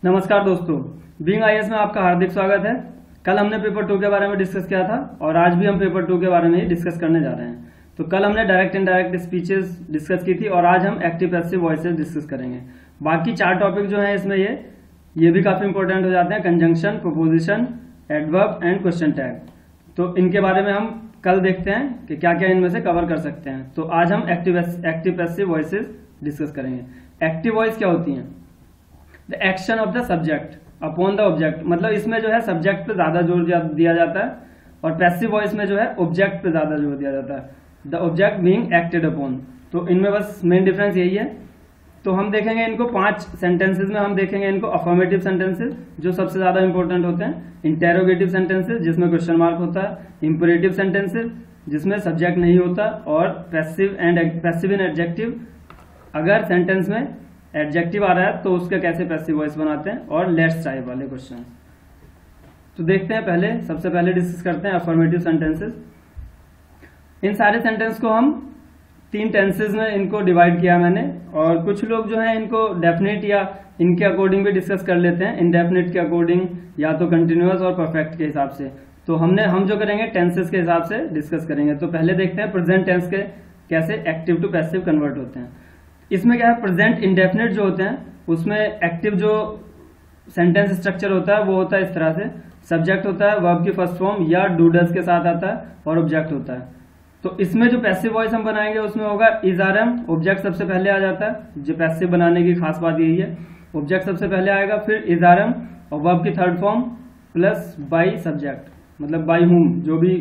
नमस्कार दोस्तों, being IAS में आपका हार्दिक स्वागत है। कल हमने पेपर 2 के बारे में डिस्कस किया था और आज भी हम पेपर 2 के बारे में ही डिस्कस करने जा रहे हैं। तो कल हमने डायरेक्ट इनडायरेक्ट स्पीचेस डिस्कस की थी और आज हम एक्टिव पैसिव वॉइसेस डिस्कस करेंगे। बाकी 4 टॉपिक जो है इसमें ये भी काफी इंपॉर्टेंट हो जाते हैं, conjunction, proposition, adverb and question tag. तो इनके बारे में हम कल देखते हैं कि क्या क्या इनमें से कवर कर सकते हैं। तो आज हम एक्टिव पैसिव वॉइसेस डिस्कस करेंगे। एक्टिव वॉइस क्या होती है? The action of the subject upon the object, मतलब इसमें जो है सब्जेक्ट पे ज्यादा जोर दिया जाता है और पैसिव वॉइस में जो है ऑब्जेक्ट पे ज्यादा जोर दिया जाता है, the object being acted upon. तो इनमें बस मेन डिफरेंस यही है। तो हम देखेंगे इनको 5 सेंटेंसेस में। हम देखेंगे इनको अफर्मेटिव सेंटेंसेस जो सबसे ज्यादा इंपॉर्टेंट होते हैं, इंटेरोगेटिव सेंटेंसेस जिसमें क्वेश्चन मार्क होता है, इंपेरेटिव सेंटेंसेस जिसमें सब्जेक्ट नहीं होता, और पैसिव एंड एडजेक्टिव। अगर सेंटेंस में एडजेक्टिव आ रहा है तो उसका कैसे पैसिव वॉइस बनाते हैं, और लेट्स टाइप वाले क्वेश्चन। तो देखते हैं, सबसे पहले डिस्कस करते हैं अफर्मेटिव सेंटेंसेस। इन सारे सेंटेंस को हम 3 टेंसेस में इनको डिवाइड किया मैंने, और कुछ लोग जो है इनको डेफिनेट या इनके अकॉर्डिंग भी डिस्कस कर लेते हैं, इनडेफिनेट के अकॉर्डिंग या तो कंटिन्यूअस और परफेक्ट के हिसाब से। तो हम जो करेंगे टेंसेस के हिसाब से डिस्कस करेंगे। तो पहले देखते हैं प्रेजेंट टेंस के कैसे एक्टिव टू पैसिव कन्वर्ट होते हैं। इसमें क्या है, प्रेजेंट इंडेफिनेट जो होते हैं उसमें एक्टिव जो सेंटेंस स्ट्रक्चर होता है वो होता है इस तरह से, सब्जेक्ट होता है, वर्ब की फर्स्ट फॉर्म या डू डज के साथ आता है, और ऑब्जेक्ट होता है। तो इसमें जो पैसिव वॉइस हम बनाएंगे उसमें होगा इज आर एम, ऑब्जेक्ट सबसे पहले आ जाता है। जो पैसिव बनाने की खास बात यही है, ऑब्जेक्ट सबसे पहले आएगा, फिर इज आर एम और वर्ब की third form plus by subject, मतलब बाई हुम, जो भी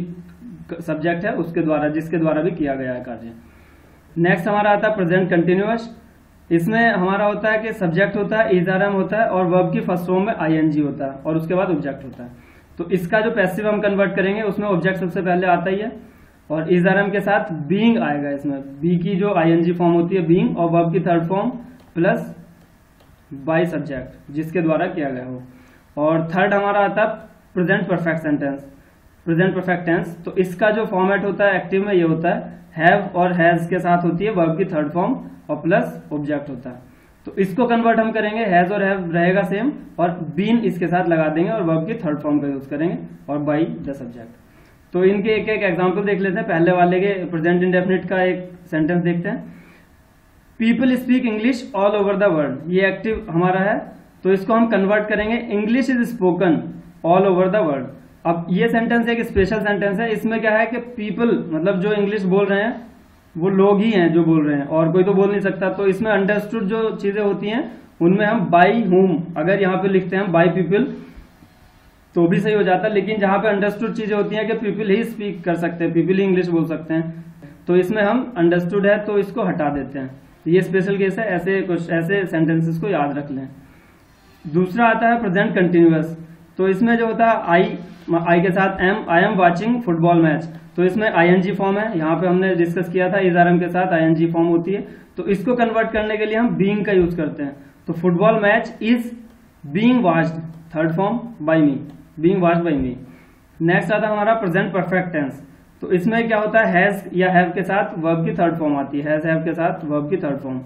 सब्जेक्ट है उसके द्वारा, जिसके द्वारा भी किया गया है कार्य। नेक्स्ट हमारा आता है प्रेजेंट कंटिन्यूअस। इसमें हमारा होता है कि सब्जेक्ट होता है, इज आर एम होता है, और वर्ब की फर्स्ट फॉर्म में आईएनजी होता है, और उसके बाद ऑब्जेक्ट होता है। तो इसका जो पैसिव हम कन्वर्ट करेंगे उसमें ऑब्जेक्ट सबसे पहले आता ही है, और इज आर एम के साथ बीइंग आएगा। इसमें बी की जो आईएनजी फॉर्म होती है बीइंग, और वर्ब की third form plus by subject जिसके द्वारा किया गया हो। और थर्ड हमारा आता है present perfect sentence, present perfect tense. तो इसका जो फॉर्मेट होता है एक्टिव में ये होता है, हैव और हैज के साथ होती है वर्ब की थर्ड फॉर्म और प्लस ऑब्जेक्ट होता है। तो इसको कन्वर्ट हम करेंगे, हैज और हैव रहेगा सेम, और बीन इसके साथ लगा देंगे और वर्ब की थर्ड फॉर्म का यूज करेंगे, और बाई द सब्जेक्ट। तो इनके एक एक एग्जांपल देख लेते हैं। पहले वाले के प्रेजेंट इंडेफिनिट का एक सेंटेंस देखते हैं। People speak English all over the world, ये एक्टिव हमारा है। तो इसको हम कन्वर्ट करेंगे, English is spoken all over the world. अब ये सेंटेंस एक स्पेशल सेंटेंस है। इसमें क्या है कि पीपल मतलब जो इंग्लिश बोल रहे हैं वो लोग ही हैं जो बोल रहे हैं, और कोई तो बोल नहीं सकता। तो इसमें अंडरस्टूड जो चीजें होती हैं उनमें हम बाई हुम, अगर यहाँ पे लिखते हैं बाई पीपल तो भी सही हो जाता है, लेकिन जहां पे अंडरस्टूड चीजें होती हैं कि पीपल ही स्पीक कर सकते हैं, पीपल ही इंग्लिश बोल सकते हैं, तो इसमें हम अंडरस्टूड है तो इसको हटा देते हैं। ये स्पेशल केस है, ऐसे सेंटेंसेस को याद रख लें। दूसरा आता है प्रेजेंट कंटिन्यूअस। तो इसमें जो होता है आई के साथ am, I am watching football match. तो इसमें आईएनजी फॉर्म है, यहाँ पे हमने डिस्कस किया था, इज आर एम के साथ आईएनजी फॉर्म होती है। तो इसको कन्वर्ट करने के लिए हम बीइंग का यूज करते हैं। तो football match is being watched, third form by me, being watched bye me. Next आता है हमारा प्रेजेंट परफेक्ट टेंस। तो इसमें क्या होता है, हैज या हैव के साथ वर्ब की थर्ड फॉर्म आती है, हैज हैव के साथ वर्ब की थर्ड फॉर्म।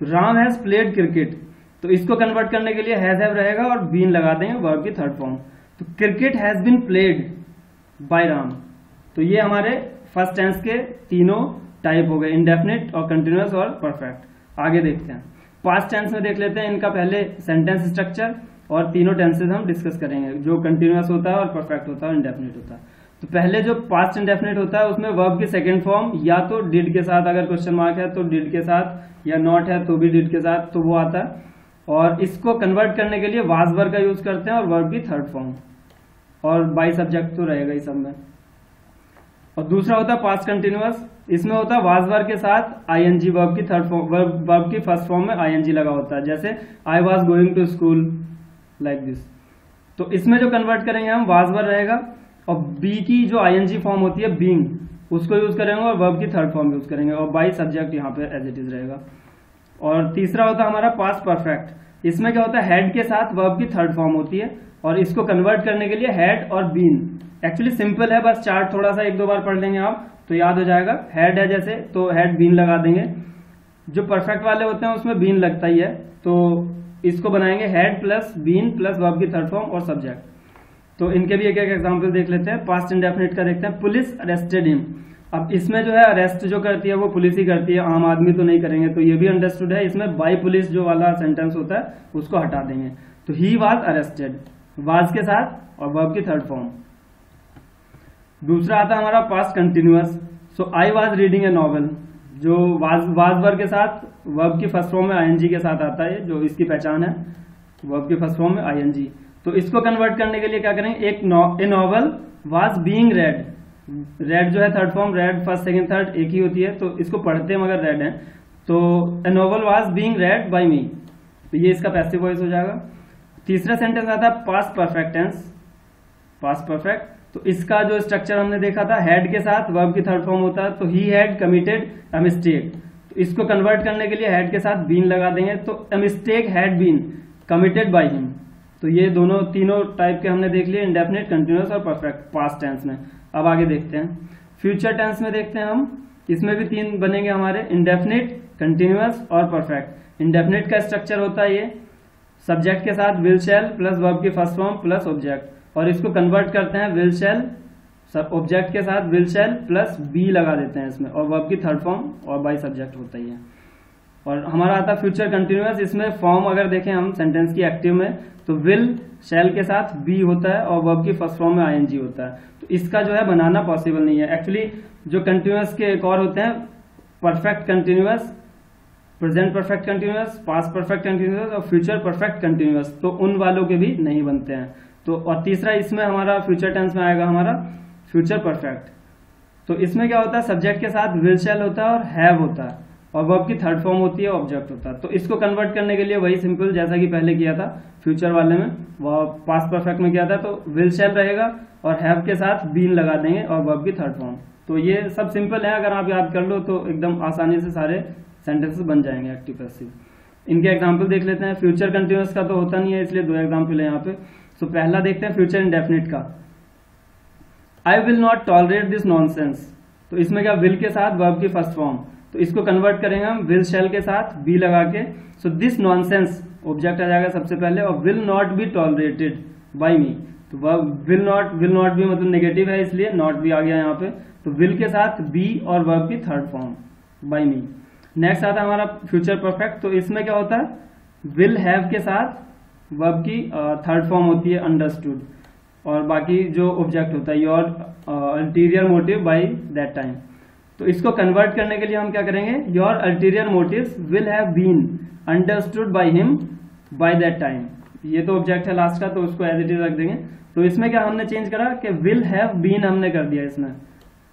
तो राम हैज प्लेड क्रिकेट, तो इसको कन्वर्ट करने के लिए हैज हैव रहेगा और बीन लगा देंगे वर्ब की थर्ड फॉर्म। तो cricket has been played by Ram. तो ये हमारे फर्स्ट टेंस के तीनों टाइप हो गए, इंडेफिनिट और कंटिन्यूअस और परफेक्ट। आगे देखते हैं पास्ट टेंस में, देख लेते हैं इनका पहले सेंटेंस स्ट्रक्चर, और तीनों टेंसेस हम डिस्कस करेंगे, जो कंटिन्यूअस होता है और परफेक्ट होता है और इंडेफिनिट होता है। तो पहले जो पास्ट इंडेफिनिट होता है उसमें वर्ब की सेकंड फॉर्म या तो डिड के साथ, अगर क्वेश्चन मार्क है तो डिड के साथ, या नॉट है तो भी डिड के साथ, तो वो आता है। और इसको कन्वर्ट करने के लिए वाज वर्ब का यूज करते हैं और वर्ब की थर्ड फॉर्म, और बाई सब्जेक्ट तो रहेगा ही सब में। और दूसरा होता है पास्ट कंटिन्यूअस। इसमें होता है वाज वर्ब के साथ आईएनजी, वर्ब की थर्ड फॉर्म, वर्ब की फर्स्ट फॉर्म में आईएनजी लगा होता है, जैसे I was going to school, like this. तो इसमें जो कन्वर्ट करेंगे हम, वाज वर्ब रहेगा, और बी की जो आईएनजी फॉर्म होती है बीइंग, उसको यूज करेंगे, और वर्ब की थर्ड फॉर्म यूज करेंगे, और बाई सब्जेक्ट यहाँ पे एज इट इज रहेगा। और तीसरा होता है हमारा पास्ट परफेक्ट। इसमें क्या होता है, हेड के साथ वर्ब की थर्ड फॉर्म होती है, और इसको कन्वर्ट करने के लिए हेड और बीन, एक्चुअली सिंपल है, बस चार्ट थोड़ा सा 1-2 बार पढ़ लेंगे आप तो याद हो जाएगा। हेड है जैसे, तो हेड बीन लगा देंगे। जो परफेक्ट वाले होते हैं उसमें बीन लगता ही है, तो इसको बनाएंगे had plus been plus verb की थर्ड फॉर्म और सब्जेक्ट। तो इनके भी एक एक एग्जांपल देख लेते हैं। पास्ट इंडेफिनिट का देखते हैं, पुलिस अरेस्टेड हिम। अब इसमें जो है अरेस्ट जो करती है वो पुलिस ही करती है, आम आदमी तो नहीं करेंगे, तो ये भी अंडरस्टूड है। इसमें बाय पुलिस जो वाला सेंटेंस होता है उसको हटा देंगे। तो ही वाज अरेस्टेड, वाज के साथ और वर्ब की थर्ड फॉर्म। दूसरा आता है हमारा past continuous. So I was reading A novel, जो वाज वर्ब के साथ वर्ब की फर्स्ट फॉर्म में आईएनजी के साथ आता है, जो इसकी पहचान है, वर्ब की फर्स्ट फॉर्म में आईएनजी। तो इसको कन्वर्ट करने के लिए क्या करेंगे, एक ए novel was being red, red जो है third form, red first second third एक ही होती है, तो इसको पढ़ते हैं मगर रेड है, तो a novel was being read by me, तो ये इसका पैसिव वॉइस हो जाएगा। तीसरा सेंटेंस आता है past perfect tense, past perfect. तो इसका जो स्ट्रक्चर हमने देखा था, हेड के साथ वर्ब की थर्ड फॉर्म होता है, तो he had committed a mistake. तो इसको कन्वर्ट करने के लिए हेड के साथ बीन लगा देंगे, तो a mistake had been committed by him. तो ये दोनों तीनों टाइप के हमने देख लिए, इंडेफिनिट, कंटिन्यूअस और परफेक्ट पास्ट टेंस में। अब आगे देखते हैं फ्यूचर टेंस में, देखते हैं हम, इसमें भी तीन बनेंगे हमारे, इंडेफिनिट, कंटिन्यूअस और परफेक्ट। इंडेफिनिट का स्ट्रक्चर होता है ये, सब्जेक्ट के साथ विल शैल प्लस वर्ब की फर्स्ट फॉर्म प्लस ऑब्जेक्ट, और इसको कन्वर्ट करते हैं विल शैल, ऑब्जेक्ट के साथ विल शैल प्लस बी लगा देते हैं इसमें, और वर्ब की थर्ड फॉर्म और बाय सब्जेक्ट होता ही है। और हमारा आता है फ्यूचर कंटिन्यूअस, इसमें फॉर्म अगर देखें हम सेंटेंस की एक्टिव में, तो विल शैल के साथ बी होता है और वर्ब की फर्स्ट फॉर्म में आईएनजी होता है। तो इसका जो है बनाना पॉसिबल नहीं है। एक्चुअली जो कंटिन्यूअस के एक और होते हैं, perfect continuous, present perfect continuous, past perfect continuous और फ्यूचर परफेक्ट कंटिन्यूअस, तो उन वालों के भी नहीं बनते हैं। तो और तीसरा इसमें हमारा फ्यूचर टेंस में आएगा हमारा फ्यूचर परफेक्ट। तो इसमें क्या होता है, सब्जेक्ट के साथ विल शैल होता है और हैव होता है, और वर्ब की थर्ड फॉर्म होती है, ऑब्जेक्ट होता है। तो इसको कन्वर्ट करने के लिए वही सिंपल जैसा कि पहले किया था फ्यूचर वाले में, वो पास्ट परफेक्ट में किया था, तो विल शैल रहेगा और हैव के साथ बीन लगा देंगे और वर्ब की थर्ड फॉर्म। तो ये सब सिंपल है, अगर आप याद कर लो तो एकदम आसानी से सारे सेंटेंसेस बन जाएंगे एक्टिव पैसिव। इनके एग्जाम्पल देख लेते हैं। फ्यूचर कंटिन्यूअस का तो होता नहीं है, इसलिए दो एग्जाम्पल है यहाँ पे। तो पहला देखते हैं फ्यूचर इंडेफिनिट का, I will not tolerate this nonsense. तो इसमें क्या, विल के साथ वर्ब की फर्स्ट फॉर्म, तो इसको कन्वर्ट करेंगे हम विल शैल के साथ बी लगा के। सो दिस नॉनसेंस ऑब्जेक्ट आ जाएगा सबसे पहले, और will not be tolerated by me. तो वर्ब विल नॉट भी मतलब नेगेटिव है, इसलिए नॉट भी आ गया यहाँ पे। तो विल के साथ बी और वर्ब की third form by me. Next आता है हमारा फ्यूचर परफेक्ट। तो इसमें क्या होता है, विल हैव के साथ वर्ब की थर्ड फॉर्म होती है अंडरस्टूड, और बाकी जो ऑब्जेक्ट होता है your ulterior motive by that time. तो इसको कन्वर्ट करने के लिए हम क्या करेंगे, your ulterior motives will have been understood by him by that time. ये तो ऑब्जेक्ट है लास्ट का, तो उसको एज इट इज रख देंगे। तो इसमें क्या हमने चेंज करा कि विल हैव बीन हमने कर दिया इसमें,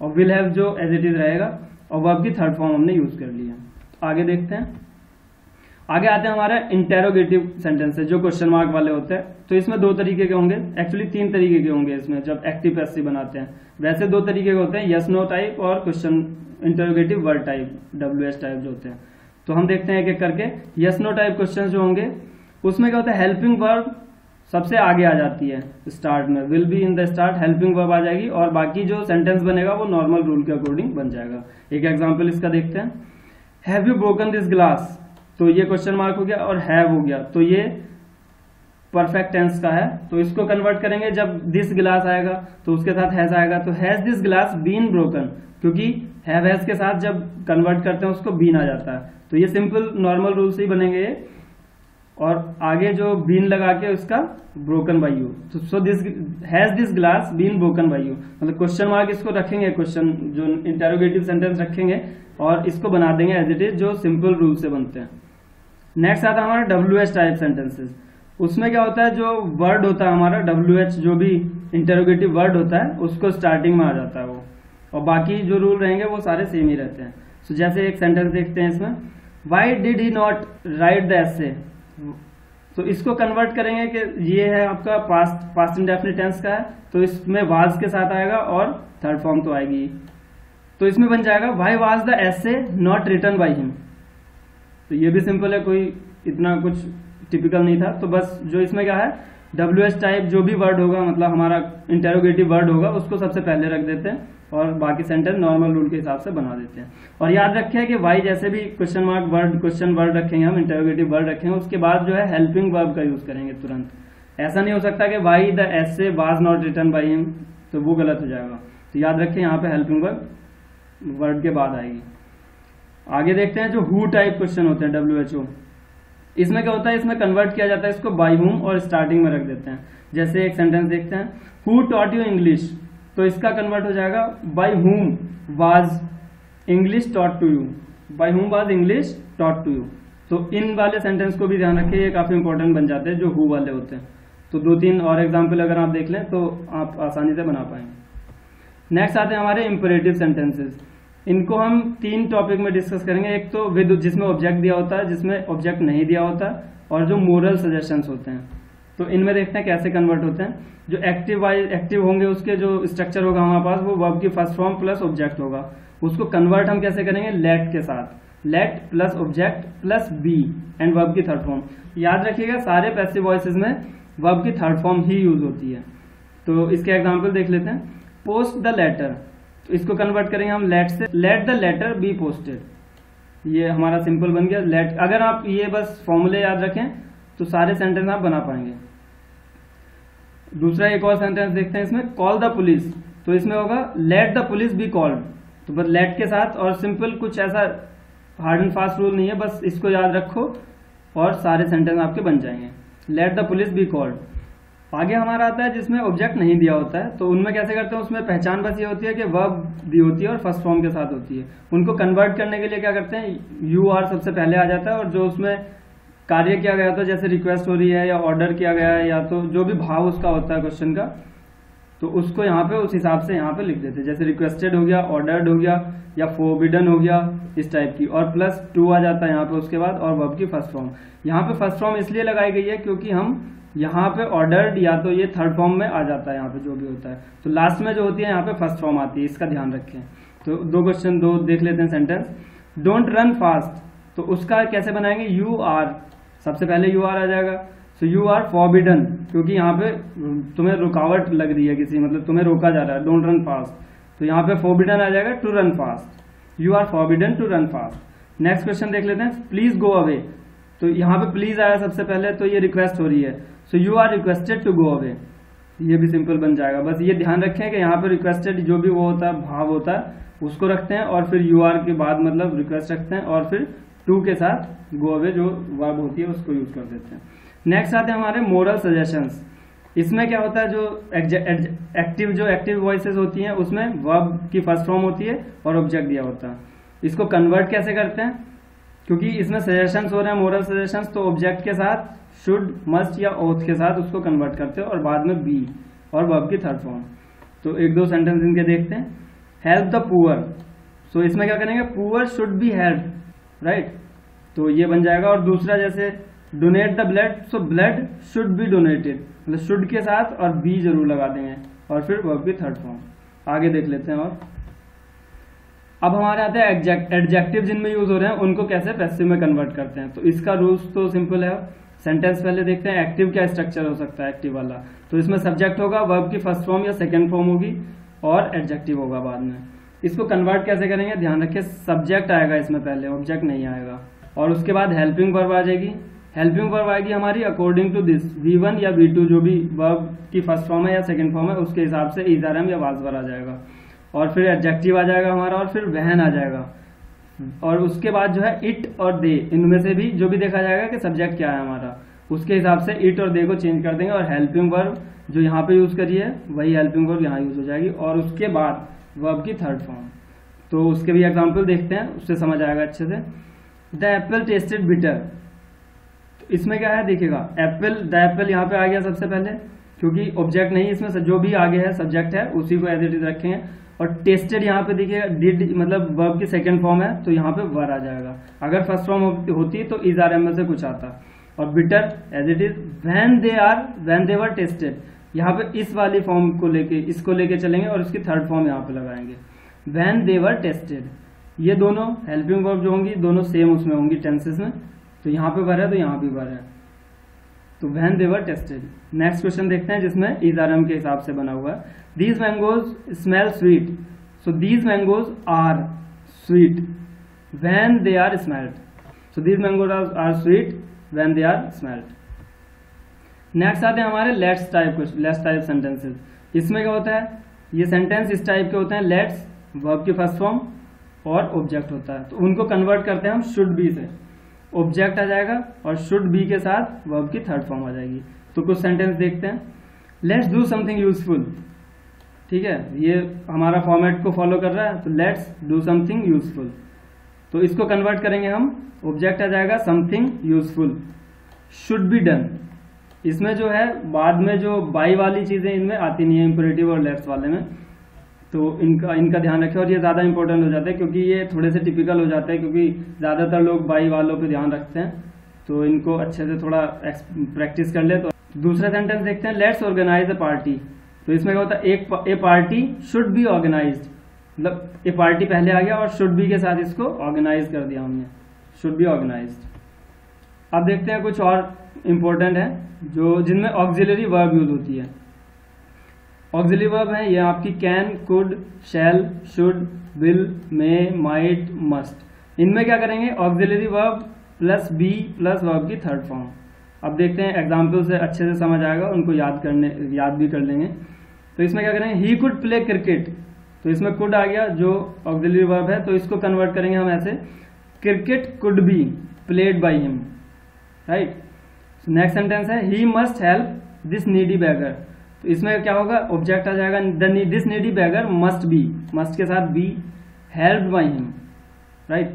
और विल हैव जो एज इट इज रहेगा, और वर्ब की थर्ड फॉर्म हमने यूज कर लिया। तो आगे देखते हैं, आगे आते हैं हमारे इंटेरोगेटिव सेंटेंसेस जो क्वेश्चन मार्क वाले होते हैं। तो इसमें दो तरीके के होंगे, एक्चुअली तीन तरीके के होंगे इसमें जब एक्टिव पैसिव बनाते हैं। वैसे दो तरीके के होते हैं, यस नो टाइप और question interrogative word type, WH type जो होते हैं। तो हम देखते हैं एक एक करके। यस नो टाइप क्वेश्चन जो होंगे उसमें क्या होता है, हेल्पिंग वर्ब सबसे आगे आ जाती है स्टार्ट में, will be in the start, helping verb आ जाएगी, और बाकी जो सेंटेंस बनेगा वो नॉर्मल रूल के अकॉर्डिंग बन जाएगा। एक एग्जाम्पल इसका देखते हैं, have you broken this glass. तो ये क्वेश्चन मार्क हो गया और हैव हो गया, तो ये परफेक्ट टेंस का है। तो इसको कन्वर्ट करेंगे, जब दिस ग्लास आएगा तो उसके साथ हैज आएगा, तो has this glass been broken, क्योंकि हैव हैज के साथ जब कन्वर्ट करते हैं उसको बीन आ जाता है। तो ये सिंपल नॉर्मल रूल से ही बनेंगे ये, और आगे जो बीन लगा के उसका ब्रोकन बाय यू। तो so this has this glass been broken by you, मतलब क्वेश्चन मार्क इसको रखेंगे, क्वेश्चन जो इंटेरोगेटिव सेंटेंस रखेंगे और इसको बना देंगे एज इट इज, जो सिंपल रूल से बनते हैं। नेक्स्ट आता है हमारा WH टाइप सेंटेंसेस। उसमें क्या होता है, जो वर्ड होता है हमारा WH, जो भी इंटेरोगेटिव वर्ड होता है उसको स्टार्टिंग में आ जाता है वो, और बाकी जो रूल रहेंगे वो सारे सेम ही रहते हैं। तो जैसे एक सेंटेंस देखते हैं इसमें, why did he not write the essay. तो इसको कन्वर्ट करेंगे कि ये है आपका पास्ट इंडेफिनिट टेंस का है, तो इसमें वाज के साथ आएगा और थर्ड फॉर्म तो आएगी। तो इसमें बन जाएगा why was the essay not written by him. तो ये भी सिंपल है, कोई इतना कुछ टिपिकल नहीं था। तो बस जो इसमें क्या है, WH टाइप जो भी वर्ड होगा, मतलब हमारा इंटेरोगेटिव वर्ड होगा, उसको सबसे पहले रख देते हैं और बाकी सेंटेंस नॉर्मल रूल के हिसाब से बना देते हैं। और याद रखें कि वाई जैसे भी question mark word, question word रखेंगे हम, इंटेरोगेटिव वर्ड रखेंगे, उसके बाद जो है हेल्पिंग वर्ब का यूज करेंगे तुरंत। ऐसा नहीं हो सकता कि why the essay was not written by him, तो वो गलत हो जाएगा। तो याद रखें यहाँ पे हेल्पिंग वर्ब वर्ड के बाद आएगी। आगे देखते हैं जो हु टाइप क्वेश्चन होते हैं, WHO। इसमें क्या होता है, इसमें कन्वर्ट किया जाता है इसको बाय हुम और स्टार्टिंग में रख देते हैं। जैसे एक सेंटेंस देखते हैं, हु टॉट यू इंग्लिश, तो इसका कन्वर्ट हो जाएगा by whom was English taught to you, by whom was English taught to you. तो इन वाले सेंटेंस को भी ध्यान रखिए, ये काफी इंपॉर्टेंट बन जाते हैं जो हु वाले होते हैं। तो 2-3 और एग्जाम्पल अगर आप देख लें तो आप आसानी से बना पाएंगे। नेक्स्ट आते हैं हमारे इंपरेटिव सेंटेंसेस। इनको हम 3 टॉपिक में डिस्कस करेंगे। एक तो विद, जिसमें ऑब्जेक्ट दिया होता है, जिसमें ऑब्जेक्ट नहीं दिया होता, और जो मोरल सजेशंस होते हैं। तो इनमें देखते हैं कैसे कन्वर्ट होते हैं। जो एक्टिव होंगे उसके जो स्ट्रक्चर होगा हमारे पास, वो वर्ब की फर्स्ट फॉर्म प्लस ऑब्जेक्ट होगा। उसको कन्वर्ट हम कैसे करेंगे, लेट के साथ, let plus object plus be and verb की थर्ड फॉर्म। याद रखिएगा सारे पैसिव वॉइसेस में वर्ब की थर्ड फॉर्म ही यूज होती है। तो इसके एग्जाम्पल देख लेते हैं। पोस्ट द लेटर, तो इसको कन्वर्ट करेंगे हम लेट से, let the letter be posted. ये हमारा सिंपल बन गया लेट। अगर आप ये बस फॉर्मूले याद रखें तो सारे सेंटेंस आप बना पाएंगे। दूसरा एक और सेंटेंस देखते हैं इसमें, कॉल द पुलिस, तो इसमें होगा let the police be called. तो बस लेट के साथ, और सिंपल, कुछ ऐसा हार्ड एंड फास्ट रूल नहीं है, बस इसको याद रखो और सारे सेंटेंस आपके बन जाएंगे। Let the police be called. आगे हमारा आता है जिसमें ऑब्जेक्ट नहीं दिया होता है, तो उनमें कैसे करते हैं, उसमें पहचान बस ये होती है कि वर्ब दी होती है और फर्स्ट फॉर्म के साथ होती है। उनको कन्वर्ट करने के लिए क्या करते हैं, यू आर सबसे पहले आ जाता है, और जो उसमें कार्य किया गया था, जैसे रिक्वेस्ट हो रही है या ऑर्डर किया गया है या तो जो भी भाव उसका होता है क्वेश्चन का, तो उसको यहाँ पे उस हिसाब से यहाँ पे लिख देते हैं। जैसे रिक्वेस्टेड हो गया, ऑर्डर्ड हो गया, या फोरबिडन हो गया, इस टाइप की। और प्लस 2 आ जाता है यहाँ पे उसके बाद, और वर्ब की फर्स्ट फॉर्म। यहाँ पे फर्स्ट फॉर्म इसलिए लगाई गई है क्योंकि हम यहाँ पे ऑर्डर्ड या तो ये थर्ड फॉर्म में आ जाता है, यहाँ पे जो भी होता है, तो लास्ट में जो होती है यहाँ पे फर्स्ट फॉर्म आती है, इसका ध्यान रखें। तो 2 क्वेश्चन 2 देख लेते हैं सेंटेंस। डोंट रन फास्ट, तो उसका कैसे बनाएंगे, यू आर, सबसे पहले यू आर आ जाएगा। सो यू आर फॉरबिडन, क्योंकि यहाँ पे तुम्हें रुकावट लग रही है किसी, मतलब तुम्हें रोका जा रहा है, डोंट रन फास्ट, तो यहाँ पे फॉरबिडन आ जाएगा to run fast, you are forbidden to run fast. Next question देख लेते हैं, प्लीज गो अवे, तो यहाँ पे प्लीज आया सबसे पहले, तो ये रिक्वेस्ट हो रही है, so you are requested to go away, ये भी सिंपल बन जाएगा। बस ये ध्यान रखें कि यहाँ पे रिक्वेस्टेड जो भी वो होता है, भाव होता है, उसको रखते हैं, और फिर यू आर के बाद मतलब रिक्वेस्ट रखते हैं, और फिर टू के साथ गो अवे जो वर्ब होती है उसको यूज कर देते हैं। नेक्स्ट आते हैं हमारे मोरल सजेशंस। इसमें क्या होता है, जो एक्टिव वॉइसेस होती हैं उसमें वर्ब की फर्स्ट फॉर्म होती है और ऑब्जेक्ट दिया होता है। इसको कन्वर्ट कैसे करते हैं, क्योंकि इसमें सजेशंस हो रहे हैं, मोरल सजेशंस, तो ऑब्जेक्ट के साथ शुड, मस्ट या ओथ के साथ उसको कन्वर्ट करते हैं, और बाद में बी और वर्ब की थर्ड फॉर्म। तो 1-2 सेंटेंस इनके देखते हैं। हेल्प द पुअर, सो इसमें क्या करेंगे, poor should be help, right, तो ये बन जाएगा। और दूसरा जैसे donate the blood, so blood should be donated, मतलब शुड के साथ और बी जरूर लगा देंगे, और फिर वर्ब की थर्ड फॉर्म। आगे देख लेते हैं। और अब हमारे आते हैं एडजेक्टिव जिनमें यूज हो रहे हैं उनको कैसे पैसिव में कन्वर्ट करते हैं। तो इसका रूल्स तो सिंपल है। सेंटेंस पहले देखते हैं, एक्टिव क्या स्ट्रक्चर हो सकता है एक्टिव वाला, तो इसमें सब्जेक्ट होगा, वर्ब की फर्स्ट फॉर्म या सेकंड फॉर्म होगी, और एडजेक्टिव होगा बाद में। इसको कन्वर्ट कैसे करेंगे, ध्यान रखिए सब्जेक्ट आएगा इसमें पहले, ऑब्जेक्ट नहीं आएगा, और उसके बाद हेल्पिंग वर्ब आ जाएगी। हेल्पिंग वर्ब आएगी हमारी अकॉर्डिंग टू दिस, V1 या V2 जो भी वर्ब की फर्स्ट फॉर्म है या सेकंड फॉर्म है उसके हिसाब से इज आर एम या वाज वर आ जाएगा, और फिर एडजेक्टिव आ जाएगा हमारा, और फिर वहन आ जाएगा, और उसके बाद जो है इट और दे, इनमें से भी जो भी देखा जाएगा कि सब्जेक्ट क्या है हमारा, उसके हिसाब से इट और दे को चेंज कर देंगे, और हेल्पिंग वर्ब जो यहाँ पे यूज करी है वही हेल्पिंग वर्ब यहाँ यूज हो जाएगी, और उसके बाद वर्ब की थर्ड फॉर्म। तो उसके भी एग्जाम्पल देखते हैं, उससे समझ आएगा अच्छे से। द एप्पल टेस्टेड बिटर, तो इसमें क्या है देखिएगा, एप्पल, द एप्पल यहाँ पे आ गया सबसे पहले, क्योंकि ऑब्जेक्ट नहीं, इसमें जो भी आगे है सब्जेक्ट है उसी को एज इट इज रखेंगे, और टेस्टेड यहाँ पे देखिएगा डिड मतलब वर्ब की सेकंड फॉर्म है, तो यहाँ पे वर आ जाएगा। अगर फर्स्ट फॉर्म होती तो इज आर एम में से कुछ आता, और bitter as it is when they were tasted, यहाँ पे इस वाली फॉर्म को लेके, इसको लेके चलेंगे, और इसकी थर्ड फॉर्म यहाँ पे लगाएंगे, व्हेन दे वर टेस्टेड। ये दोनों हेल्पिंग वर्ब जो होंगी दोनों सेम उसमें होंगी टेंसेस में, तो यहाँ पे वर है तो यहाँ भी वर है। तो when they were tested. Next question देखते हैं जिसमें इज आर एम के हिसाब से बना हुआ है। These mangoes smell sweet, so these mangoes are sweet when they are smelled, so these mangoes are sweet when they are smelled. Next आते हैं हमारे लेट्स टाइप सेंटेंसेस। इसमें क्या होता है, ये सेंटेंस इस टाइप के होते हैं, लेट्स वर्ब की फर्स्ट फॉर्म और ऑब्जेक्ट होता है, तो उनको कन्वर्ट करते हैं हम शुड बी से। ऑब्जेक्ट आ जाएगा और शुड बी के साथ वर्ब की थर्ड फॉर्म आ जाएगी। तो कुछ सेंटेंस देखते हैं। लेट्स डू समथिंग यूजफुल, ठीक है, ये हमारा फॉर्मेट को फॉलो कर रहा है, तो लेट्स डू समथिंग यूजफुल, तो इसको कन्वर्ट करेंगे हम, ऑब्जेक्ट आ जाएगा something useful. Should be done, इसमें जो है बाद में जो बाई वाली चीजें इनमें आती नहीं है, इंपरेटिव और लेट्स वाले में, तो इनका ध्यान रखें। और ये ज्यादा इंपॉर्टेंट हो जाता है क्योंकि ये थोड़े से टिपिकल हो जाते हैं, क्योंकि ज्यादातर लोग बाई वालों पे ध्यान रखते हैं, तो इनको अच्छे से थोड़ा प्रैक्टिस कर ले। तो दूसरा सेंटेंस देखते हैं, लेट्स ऑर्गेनाइज अ पार्टी। तो इसमें क्या होता है, ए पार्टी शुड बी ऑर्गेनाइज्ड, मतलब ए पार्टी पहले आ गया और शुड बी के साथ इसको ऑर्गेनाइज कर दिया हमने, शुड बी ऑर्गेनाइज्ड। अब देखते हैं कुछ और इम्पोर्टेंट है जो जिनमें ऑक्सिलरी वर्ब यूज होती है। ऑक्सिलरी वर्ब है ये आपकी can, could, shall, should, will, may, might, must. इनमें क्या करेंगे, auxiliary verb plus be plus verb की थर्ड फॉर्म। अब देखते हैं एग्जाम्पल से अच्छे से समझ आएगा, उनको याद भी कर लेंगे। तो इसमें क्या करेंगे, ही कुड प्ले क्रिकेट, तो इसमें कुड आ गया जो ऑक्सिलरी वर्ब है, तो इसको कन्वर्ट करेंगे हम ऐसे, cricket could be played by him, right. Next sentence है, he must help this needy beggar, तो इसमें क्या होगा, ऑब्जेक्ट आ जाएगा, this needy beggar must be, must के साथ be, helped by him, right.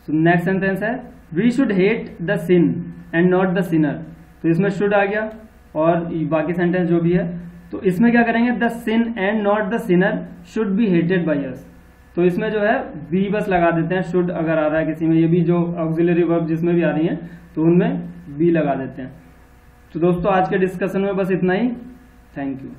So next sentence है, we should hate the sin and not the sinner, तो इसमें शुड आ गया और बाकी सेंटेंस जो भी है, तो इसमें क्या करेंगे, the sin and not the sinner should be hated by us, तो इसमें जो है बी बस लगा देते हैं, शुड अगर आ रहा है किसी में, ये भी जो ऑक्सिलरी वर्ब जिसमें भी आ रही है तो उनमें बी लगा देते हैं। तो दोस्तों आज के डिस्कशन में बस इतना ही, थैंक यू।